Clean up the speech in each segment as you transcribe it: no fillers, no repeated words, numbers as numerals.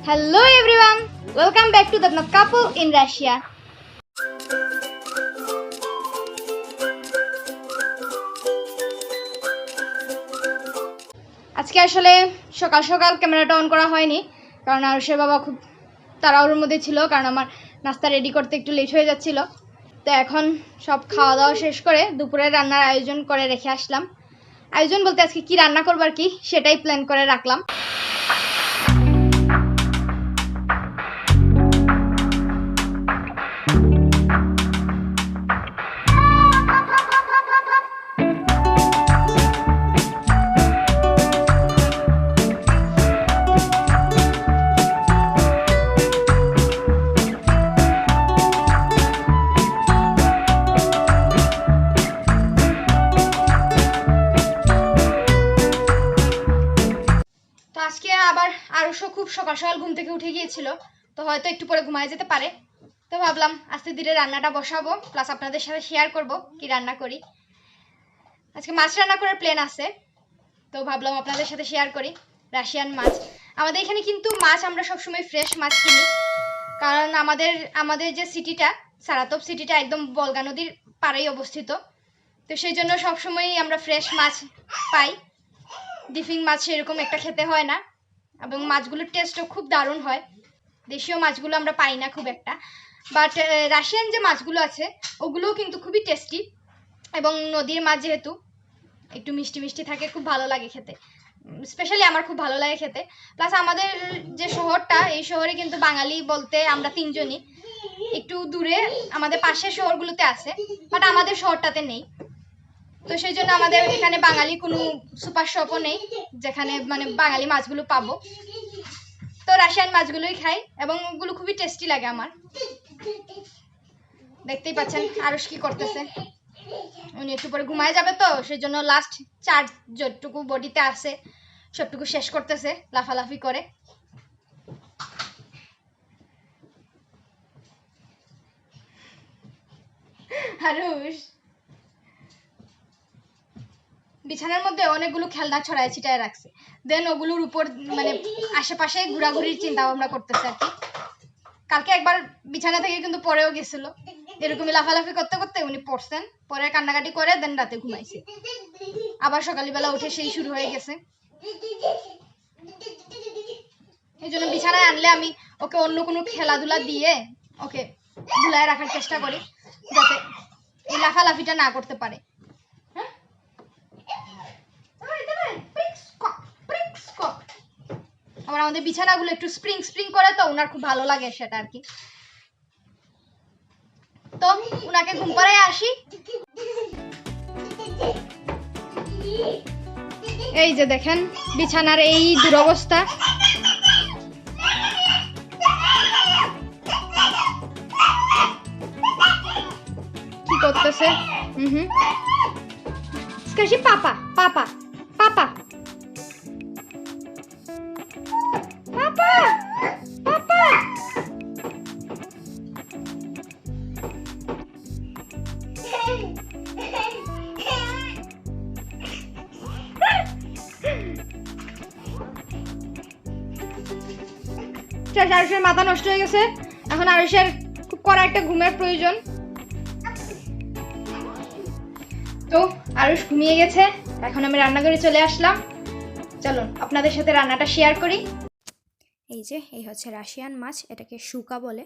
Hello everyone, welcome back to Debnath couple in Russia. আজকে আসলে সকাল সকাল ক্যামেরাটা অন করা হয়নি কারণ আরুষের বাবা খুব তাড়াহুড়োর মধ্যে ছিল, কারণ আমার নাস্তা রেডি করতে একটু লেট হয়ে যাচ্ছিল। তো এখন সব খাওয়া দাওয়া শেষ করে দুপুরে রান্নার আয়োজন করে রেখে আসলাম। আয়োজন বলতে আজকে কি রান্না করবো আর কি সেটাই প্ল্যান করে রাখলাম। আজকে আবার আরুষও খুব সকাল সকাল ঘুম থেকে উঠে গিয়েছিল, তো হয়তো একটু পরে ঘুমায় যেতে পারে। তো ভাবলাম আস্তে ধীরে রান্নাটা বসাবো, প্লাস আপনাদের সাথে শেয়ার করব কি রান্না করি। আজকে মাছ রান্না করার প্ল্যান আছে, তো ভাবলাম আপনাদের সাথে শেয়ার করি। রাশিয়ান মাছ, আমাদের এখানে কিন্তু মাছ আমরা সবসময় ফ্রেশ মাছ কিনি, কারণ আমাদের যে সিটিটা সারাতপ সিটিটা একদম বলগা নদীর পাড়েই অবস্থিত, তো সেই জন্য সবসময়ই আমরা ফ্রেশ মাছ পাই। ডিফিং মাছ এরকম একটা খেতে হয় না, এবং মাছগুলোর টেস্টও খুব দারুণ হয়। দেশীয় মাছগুলো আমরা পাই না খুব একটা, বাট রাশিয়ান যে মাছগুলো আছে ওগুলোও কিন্তু খুবই টেস্টি, এবং নদীর মাছ যেহেতু একটু মিষ্টি মিষ্টি থাকে, খুব ভালো লাগে খেতে। স্পেশালি আমার খুব ভালো লাগে খেতে। প্লাস আমাদের যে শহরটা, এই শহরে কিন্তু বাঙালি বলতে আমরা তিনজনই। একটু দূরে আমাদের পাশের শহরগুলোতে আছে, বাট আমাদের শহরটাতে নেই। তো সেই জন্য আমাদের এখানে বাঙালি কোনো সুপার শপও নেই যেখানে মানে বাঙালি মাছগুলো পাবো। তো রাশিয়ান মাছগুলোই খাই, এবং ওগুলো খুবই টেস্টি লাগে আমার। দেখতেই পাচ্ছেন আরুষ কি করতেছে, উনি একটু পরে ঘুমায় যাবে, তো সেই জন্য লাস্ট চার্জ যতটুকু বডিতে আছে সবটুকু শেষ করতেছে লাফালাফি করে। আরুষ বিছানার মধ্যে অনেকগুলো খেলনা ছড়ায় ছিটায় রাখছে, দেন ওগুলোর উপর মানে আশেপাশে ঘোরাঘুরির চিন্তা ভাবনা করতেছে আর কি। কালকে একবার বিছানা থেকে কিন্তু পরেও গেছিল, এরকমই লাফালাফি করতে করতে উনি পড়ছেন, পরে কান্নাকাটি করে দেন রাতে ঘুমাইছে। আবার সকালবেলা উঠে সেই শুরু হয়ে গেছে। এই জন্য বিছানায় আনলে আমি ওকে অন্য কোনো খেলাধুলা দিয়ে ওকে ভুলায় রাখার চেষ্টা করি, যাতে এই লাফালাফিটা না করতে পারে। আবার আমাদের বিছানাগুলো একটু স্প্রিং স্প্রিং করে, তো ওনার খুব ভালো লাগে সেটা আর কি। তো উনাকে ঘুম পাড়ায় আসি। এই যে দেখেন বিছানার এই দুরবস্থা। কি করতেছে? Скажи папа, папа, папа. Папа, папа. আরুষের মাথা নষ্ট হয়ে গেছে, এখন আরুষের খুব কড়া একটা ঘুমের প্রয়োজন। তো আরুষ ঘুমিয়ে গেছে, এখন আমি রান্নাঘরে চলে আসলাম। চলুন আপনাদের সাথে রান্নাটা শেয়ার করি। এই হচ্ছে রাশিয়ান মাছ, এটাকে শুকা বলে।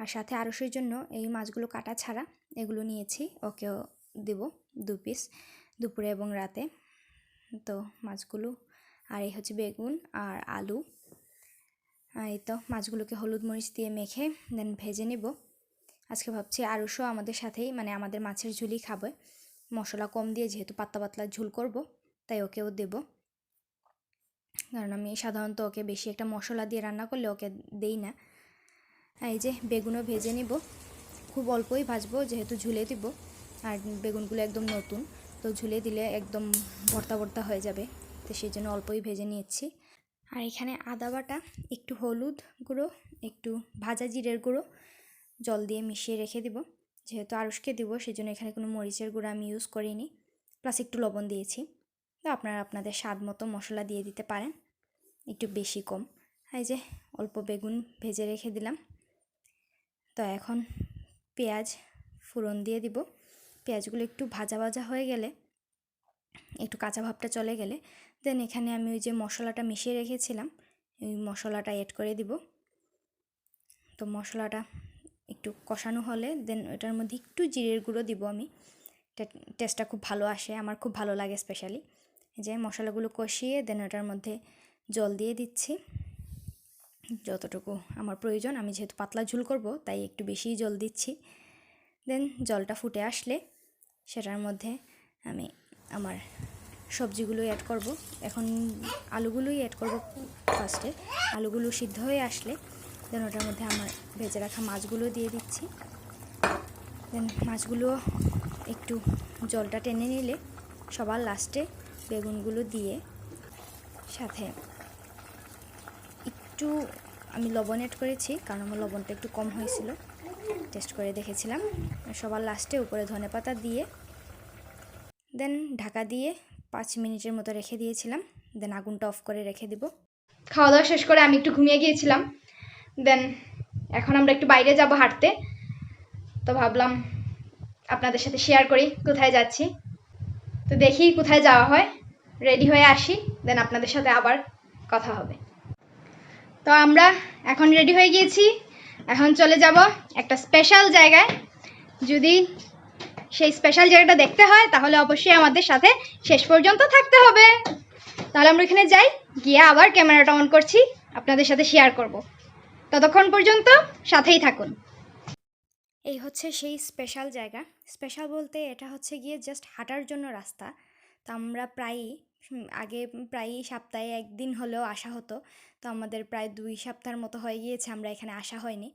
আর সাথে আরুষের জন্য এই মাছগুলো কাটা ছাড়া এগুলো নিয়েছি, ওকেও দেব 2 পিস দুপুরে এবং রাতে। তো মাছগুলো, আর এই হচ্ছে বেগুন আর আলু। এই তো মাছগুলোকে হলুদ মরিচ দিয়ে মেখে দেন ভেজে নেব। আজকে ভাবছি আরুষও আমাদের সাথেই মানে আমাদের মাছের ঝুলই খাবে, মশলা কম দিয়ে, যেহেতু পাতলা পাতলা ঝোল করব তাই ওকেও দেব। কারণ আমি সাধারণত ওকে বেশি একটা মশলা দিয়ে রান্না করলে ওকে দেই না। এই যে বেগুনও ভেজে নিব, খুব অল্পই ভাজবো যেহেতু ঝুলে দিব, আর বেগুনগুলো একদম নতুন, তো ঝুলে দিলে একদম ভর্তা ভর্তা হয়ে যাবে, তো সেই জন্য অল্পই ভেজে নিয়েছি। আর এখানে আদা বাটা, একটু হলুদ গুঁড়ো, একটু ভাজা জিরের গুঁড়ো জল দিয়ে মিশিয়ে রেখে দিব, যেহেতু আরুষকে দিব সেই জন্য এখানে কোনো মরিচের গুঁড়ো আমি ইউজ করিনি, প্লাস একটু লবণ দিয়েছি। তো আপনারা আপনাদের স্বাদ মতো মশলা দিয়ে দিতে পারেন, একটু বেশি কম। এই যে অল্প বেগুন ভেজে রেখে দিলাম। তো এখন পেঁয়াজ ফোড়ন দিয়ে দিব। পেঁয়াজগুলো একটু ভাজা ভাজা হয়ে গেলে, একটু কাঁচা ভাবটা চলে গেলে দেন এখানে আমি ওই যে মশলাটা মিশিয়ে রেখেছিলাম এই মশলাটা অ্যাড করে দিব। তো মশলাটা একটু কষানো হলে দেন ওটার মধ্যে একটু জিরের গুঁড়ো দিব আমি। টেস্টটা খুব ভালো আসে, আমার খুব ভালো লাগে স্পেশালি। যে মশলাগুলো কষিয়ে দেন ওটার মধ্যে জল দিয়ে দিচ্ছি যতটুকু আমার প্রয়োজন। আমি যেহেতু পাতলা ঝোল করব তাই একটু বেশিই জল দিচ্ছি। দেন জলটা ফুটে আসলে সেটার মধ্যে আমি আমার সবজিগুলো অ্যাড করব। এখন আলুগুলোই অ্যাড করব ফার্স্টে। আলুগুলো সিদ্ধ হয়ে আসলে দেন ওটার মধ্যে আমার ভেজে রাখা মাছগুলো দিয়ে দিচ্ছি। দেন মাছগুলো একটু জলটা টেনে নিলে সবার লাস্টে বেগুনগুলো দিয়ে সাথে একটু আমি লবণ অ্যাড করেছি, কারণ আমার লবণটা একটু কম হয়েছিল, টেস্ট করে দেখেছিলাম। সবার লাস্টে উপরে ধনেপাতা দিয়ে দেন ঢাকা দিয়ে 5 মিনিটের মতো রেখে দিয়েছিলাম। দেন আগুনটা অফ করে রেখে দিব। খাওয়া দাওয়া শেষ করে আমি একটু ঘুমিয়ে গিয়েছিলাম। দেন এখন আমরা একটু বাইরে যাব হাঁটতে। তো ভাবলাম আপনাদের সাথে শেয়ার করি কোথায় যাচ্ছি। তো দেখি কোথায় যাওয়া হয়, রেডি হয়ে আসি, দেন আপনাদের সাথে আবার কথা হবে। তো আমরা এখন রেডি হয়ে গিয়েছি, এখন চলে যাব একটা স্পেশাল জায়গায়। যদি সেই স্পেশাল জায়গাটা দেখতে হয় তাহলে অবশ্যই আমাদের সাথে শেষ পর্যন্ত থাকতে হবে। তাহলে আমরা এখানে যাই, গিয়ে আবার ক্যামেরাটা অন করছি, আপনাদের সাথে শেয়ার করব। ততক্ষণ পর্যন্ত সাথেই থাকুন। এই হচ্ছে সেই স্পেশাল জায়গা। স্পেশাল বলতে এটা হচ্ছে গিয়ে জাস্ট হাঁটার জন্য রাস্তা। তো আমরা আগে প্রায়ই সপ্তাহে একদিন হলেও আসা হতো। তো আমাদের প্রায় 2 সপ্তাহের মতো হয়ে গিয়েছে আমরা এখানে আসা হয়নি।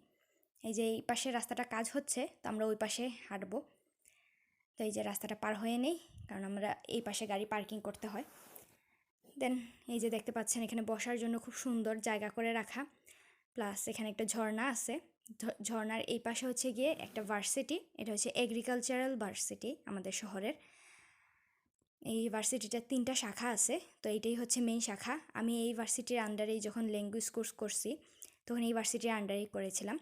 এই যে এই পাশে রাস্তাটা কাজ হচ্ছে, তো আমরা ওই পাশে হাঁটবো। তো এই যে রাস্তাটা পার হয়ে নেই, কারণ আমরা এই পাশে গাড়ি পার্কিং করতে হয়। দেন এই যে দেখতে পাচ্ছেন এখানে বসার জন্য খুব সুন্দর জায়গা করে রাখা, প্লাস এখানে একটা ঝর্ণা আছে। ঝর্ণার এই পাশে হচ্ছে গিয়ে একটা ভার্সিটি, এটা হচ্ছে এগ্রিকালচারাল ভার্সিটি আমাদের শহরের। এই ভার্সিটিটার 3টা শাখা আছে, তো এইটাই হচ্ছে মেইন শাখা। আমি এই ভার্সিটির আন্ডারেই যখন ল্যাঙ্গুয়েজ কোর্স করছি তখন এই ভার্সিটির আন্ডারেই করেছিলাম।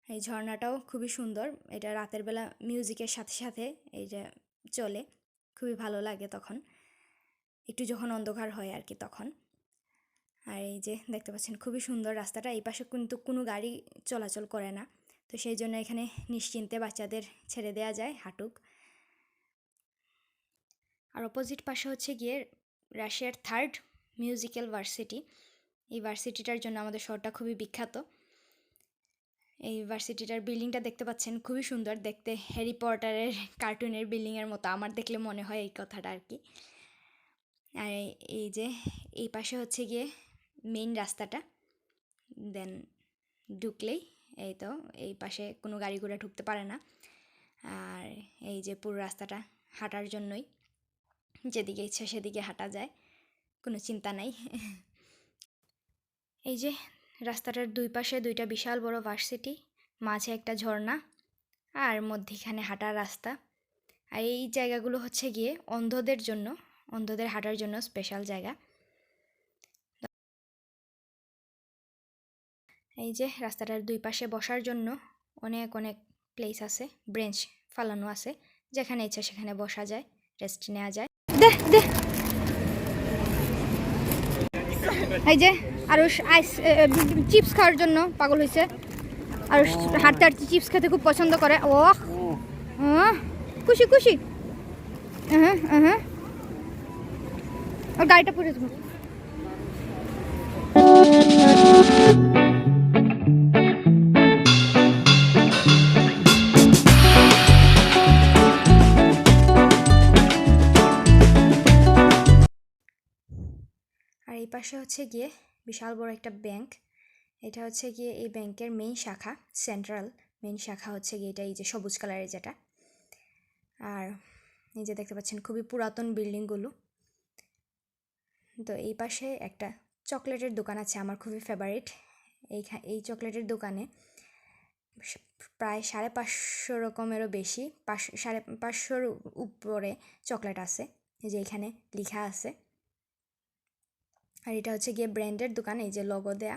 এই ঝর্ণাটাও খুবই সুন্দর, এটা রাতের বেলা মিউজিকের সাথে সাথে এইটা চলে, খুবই ভালো লাগে তখন, একটু যখন অন্ধকার হয় আর কি তখন। আর এই যে দেখতে পাচ্ছেন খুবই সুন্দর রাস্তাটা, এই পাশে কিন্তু কোনো গাড়ি চলাচল করে না, তো সেই জন্য এখানে নিশ্চিন্তে বাচ্চাদের ছেড়ে দেওয়া যায় হাঁটুক। আর অপোজিট পাশে হচ্ছে গিয়ে রাশিয়ার 3rd মিউজিক্যাল ভার্সিটি। এই ভার্সিটিটার জন্য আমাদের শহরটা খুবই বিখ্যাত। এই ভার্সিটিটার বিল্ডিংটা দেখতে পাচ্ছেন খুবই সুন্দর দেখতে, হ্যারি পটারের কার্টুনের বিল্ডিংয়ের মতো আমার দেখলে মনে হয় এই কথাটা আর কি। আর এই যে এই পাশে হচ্ছে গিয়ে মেইন রাস্তাটা, দেন ঢুকলেই এই তো এই পাশে কোনো গাড়ি ঘোড়া ঢুকতে পারে না। আর এই যে পুরো রাস্তাটা হাঁটার জন্যই, যেদিকে ইচ্ছা সেদিকে হাঁটা যায়, কোনো চিন্তা নাই। এই যে রাস্তাটার 2 পাশে 2টা বিশাল বড় ভার্সিটি, মাঝে একটা ঝর্ণা আর মধ্যিখানে হাঁটার রাস্তা। আর এই জায়গাগুলো হচ্ছে গিয়ে অন্ধদের জন্য, অন্ধদের হাঁটার জন্য স্পেশাল জায়গা। এই যে রাস্তাটার 2 পাশে বসার জন্য অনেক অনেক প্লেস আছে, বেঞ্চ ফালানো আছে, যেখানে ইচ্ছা সেখানে বসা যায়, রেস্ট নেওয়া যায়। এই যে আরুষ আইস চিপস খাওয়ার জন্য পাগল হয়েছে। আরুষ হাঁটতে হাঁটতে চিপস খেতে খুব পছন্দ করে। ও খুশি খুশি। হ্যাঁ হ্যাঁ, ওর গাড়িটা পড়ে দেবো। আর এই পাশে হচ্ছে গিয়ে বিশাল বড় একটা ব্যাংক, এটা হচ্ছে গিয়ে এই ব্যাংকের মেইন শাখা, সেন্ট্রাল মেইন শাখা হচ্ছে গিয়ে এটা, এই যে সবুজ কালারের যেটা। আর এই যে দেখতে পাচ্ছেন খুবই পুরাতন বিল্ডিংগুলো। তো এই পাশে একটা চকলেটের দোকান আছে আমার খুবই ফেভারিট। এই চকলেটের দোকানে প্রায় 550 রকমেরও বেশি, 550-র উপরে চকলেট আছে, এই যে এখানে লেখা আছে। আর এটা হচ্ছে গিয়ে ব্র্যান্ডের দোকান, এই যে লগো দেয়া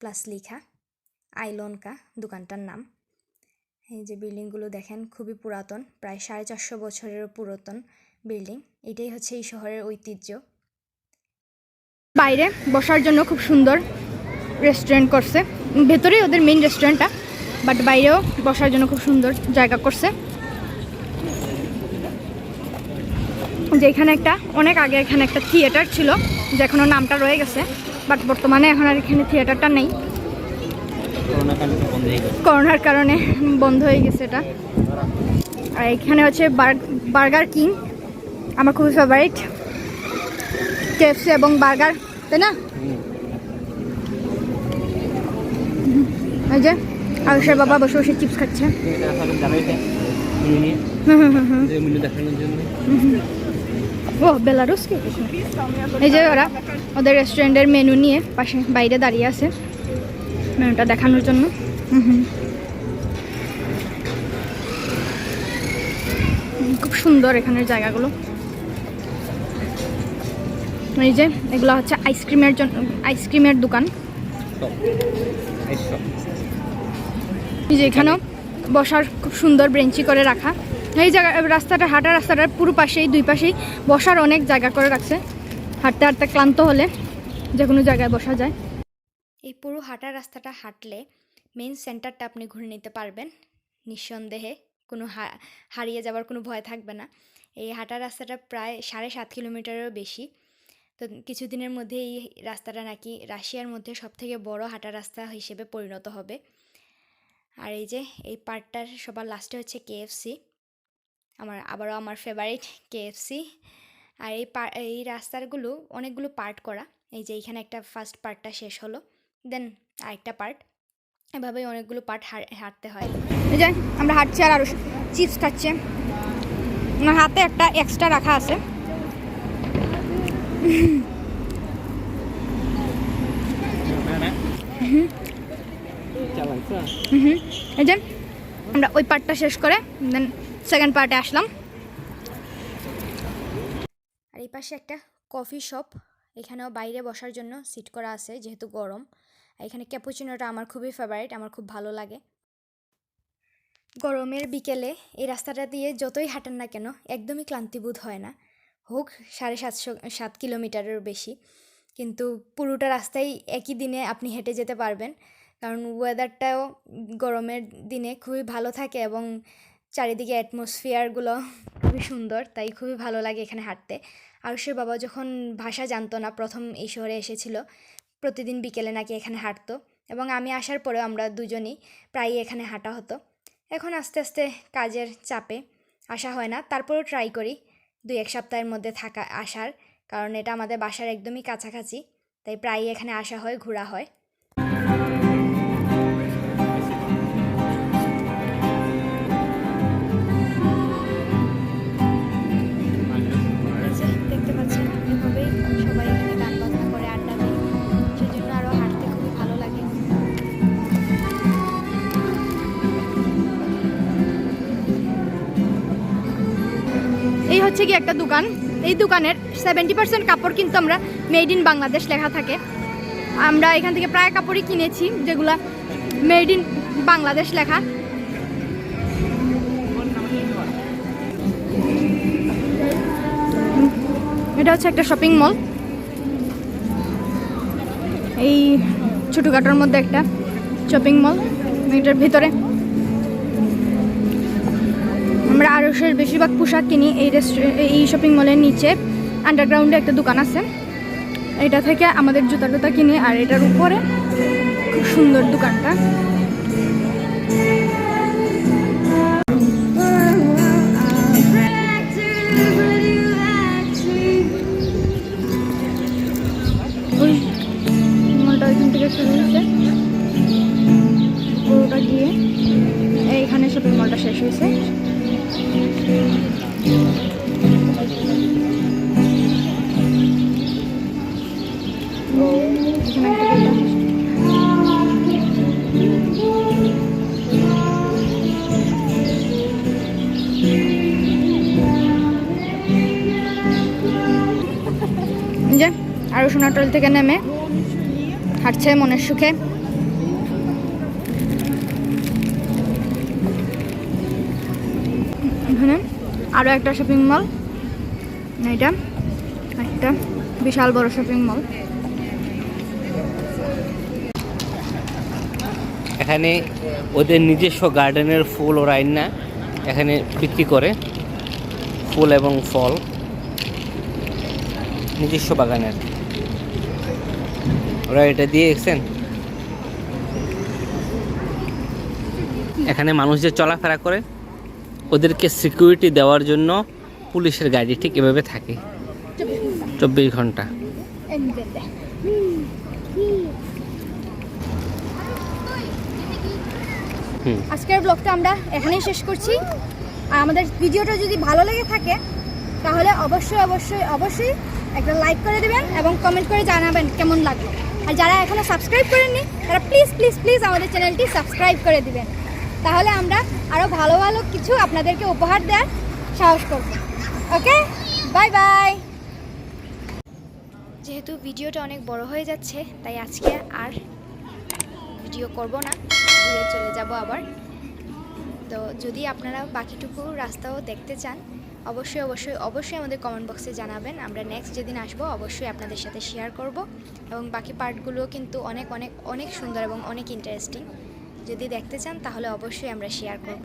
প্লাস লেখা আইলনকা দোকানটার নাম। এই যে বিল্ডিংগুলো দেখেন খুবই পুরাতন, প্রায় 450 বছরেরও পুরাতন বিল্ডিং। এটাই হচ্ছে এই শহরের ঐতিহ্য। বাইরে বসার জন্য খুব সুন্দর রেস্টুরেন্ট করছে, ভেতরেই ওদের মেইন রেস্টুরেন্টটা, বাট বাইরেও বসার জন্য খুব সুন্দর জায়গা করছে। যে এখানে একটা অনেক আগে এখানে একটা থিয়েটার ছিল, যে এখনো নামটা রয়ে গেছে, বাট বর্তমানে এখন আর এখানে থিয়েটারটা নেই, করোনার কারণে বন্ধ হয়ে গেছে এটা। আর এখানে হচ্ছে বার্গার কিং, আমার খুবই ফেভারিট, কেএফসি এবং বার্গার, তাই না? এই যে আয়ুষের বাবা বসে বসে চিপস খাচ্ছে। ও বেলারুস কি? এই যে ওরা ওদের রেস্টুরেন্টের মেনু নিয়ে পাশে বাইরে দাঁড়িয়ে আছে মেনুটা দেখানোর জন্য। খুব সুন্দর এখানের জায়গাগুলো। এই যে এগুলো হচ্ছে আইসক্রিমের জন্য, আইসক্রিমের দোকান। এই যে এখানেও বসার খুব সুন্দর বেঞ্চি করে রাখা। এই জায়গা রাস্তাটা, হাঁটার রাস্তাটার পুরো পাশেই দুই পাশেই বসার অনেক জায়গা করে রাখছে, হাঁটতে হাঁটতে ক্লান্ত হলে যে কোনো জায়গায় বসা যায়। এই পুরো হাঁটার রাস্তাটা হাঁটলে মেইন সেন্টারটা আপনি ঘুরে নিতে পারবেন নিঃসন্দেহে, কোনো হারিয়ে যাওয়ার কোনো ভয় থাকবে না। এই হাঁটার রাস্তাটা প্রায় 7.5 কিলোমিটারেরও বেশি। তো কিছুদিনের মধ্যে এই রাস্তাটা নাকি রাশিয়ার মধ্যে সবথেকে বড় হাঁটার রাস্তা হিসেবে পরিণত হবে। আর এই যে এই পার্টটার সবার লাস্টে হচ্ছে কেএফসি, আবারও আমার ফেভারিট কেএফসি। আর এই রাস্তাগুলো অনেকগুলো পার্ট করা। এই যে এইখানে একটা ফার্স্ট পার্টটা শেষ হলো, দেন আরেকটা পার্ট, এভাবেই অনেকগুলো পার্ট হাঁটতে হয়। এই যে আমরা হাঁটছি আর আরও চিপস খাচ্ছে, হাতে একটা এক্সট্রা রাখা আছে। এই যে আমরা ওই পার্টটা শেষ করে দেন সেকেন্ড পার্টে আসলাম। আর এই পাশে একটা কফি শপ, এখানেও বাইরে বসার জন্য সিট করা আছে যেহেতু গরম। এখানে ক্যাপুচিনোটা আমার খুবই ফেভারিট, আমার খুব ভালো লাগে। গরমের বিকেলে এই রাস্তাটা দিয়ে যতই হাঁটেন না কেন একদমই ক্লান্তিবোধ হয় না, হোক 7.5 কিলোমিটারের বেশি, কিন্তু পুরোটা রাস্তায় একই দিনে আপনি হেঁটে যেতে পারবেন, কারণ ওয়েদারটাও গরমের দিনে খুবই ভালো থাকে এবং চারিদিকে অ্যাটমসফিয়ারগুলো খুবই সুন্দর, তাই খুবই ভালো লাগে এখানে হাঁটতে। আয়ুষের বাবা যখন ভাষা জানতো না, প্রথম এই শহরে এসেছিল, প্রতিদিন বিকেলে নাকি এখানে হাঁটতো, এবং আমি আসার পরেও আমরা দুজনেই প্রায়ই এখানে হাঁটা হতো। এখন আস্তে আস্তে কাজের চাপে আসা হয় না, তারপরেও ট্রাই করি 2-1 সপ্তাহের মধ্যে আসার, কারণ এটা আমাদের বাসার একদমই কাছাকাছি, তাই প্রায়ই এখানে আসা হয়, ঘোরা হয়। দেখতে পাচ্ছেন এভাবেই সবাই এখানে গান বাজনা করে আড্ডা দেয়, সেজন্য আরও হাঁটতে খুবই ভালো লাগে। এই হচ্ছে কি একটা দোকান, এই দোকানের 70% কাপড় কিন্তু আমরা মেড ইন বাংলাদেশ লেখা থাকে। আমরা এখান থেকে প্রায় কাপড়ই কিনেছি যেগুলা মেড ইন বাংলাদেশ লেখা। এটা হচ্ছে একটা শপিং মল, এই ছোটোখাটোর মধ্যে একটা শপিং মল। এটার ভিতরে আমরা আরশের বেশিরভাগ পোশাক কিনি। এই শপিং মলের নিচে আন্ডারগ্রাউন্ডে একটা দোকান আছে, এটা থেকে আমাদের জুতা টুতা কিনি। আর এটার উপরে খুব সুন্দর দোকানটা। ওই মলটা ওইখান থেকে শুরু হয়েছে, পুরোটা গিয়ে এইখানে শপিং মলটা শেষ হয়েছে। এখানে একটা আর সোনাটল থেকে নেমে হাঁটছে মনের সুখে। এখানে আরও একটা শপিং মল, এটা একটা বিশাল বড় শপিং মল। এখানে ওদের নিজস্ব গার্ডেনের ফুল ওরা আইনা এখানে বিক্রি করে, ফুল এবং ফল নিজস্ব বাগানের। ওরা এটা দিয়ে দেখছেন, এখানে মানুষ যে চলাফেরা করে ওদেরকে সিকিউরিটি দেওয়ার জন্য পুলিশের গাড়ি ঠিক এভাবে থাকে 24 ঘন্টা। আজকের ব্লগটা আমরা এখানেই শেষ করছি। আর আমাদের ভিডিওটা যদি ভালো লেগে থাকে তাহলে অবশ্যই অবশ্যই অবশ্যই একটা লাইক করে দেবেন এবং কমেন্ট করে জানাবেন কেমন লাগলো। আর যারা এখনও সাবস্ক্রাইব করেননি তারা প্লিজ প্লিজ প্লিজ আমাদের চ্যানেলটি সাবস্ক্রাইব করে দিবেন, তাহলে আমরা আরও ভালো ভালো কিছু আপনাদেরকে উপহার দেওয়ার সাহস করব। ওকে, বাই বাই। যেহেতু ভিডিওটা অনেক বড় হয়ে যাচ্ছে তাই আজকে আর ভিডিও করব না, ঘুরে চলে যাব আবার। তো যদি আপনারা বাকিটুকু রাস্তাও দেখতে চান অবশ্যই অবশ্যই অবশ্যই আমাদের কমেন্ট বক্সে জানাবেন। আমরা নেক্সট যেদিন আসবো অবশ্যই আপনাদের সাথে শেয়ার করব এবং বাকি পার্টগুলো কিন্তু অনেক অনেক অনেক সুন্দর এবং অনেক ইন্টারেস্টিং। যদি দেখতে চান তাহলে অবশ্যই আমরা শেয়ার করব।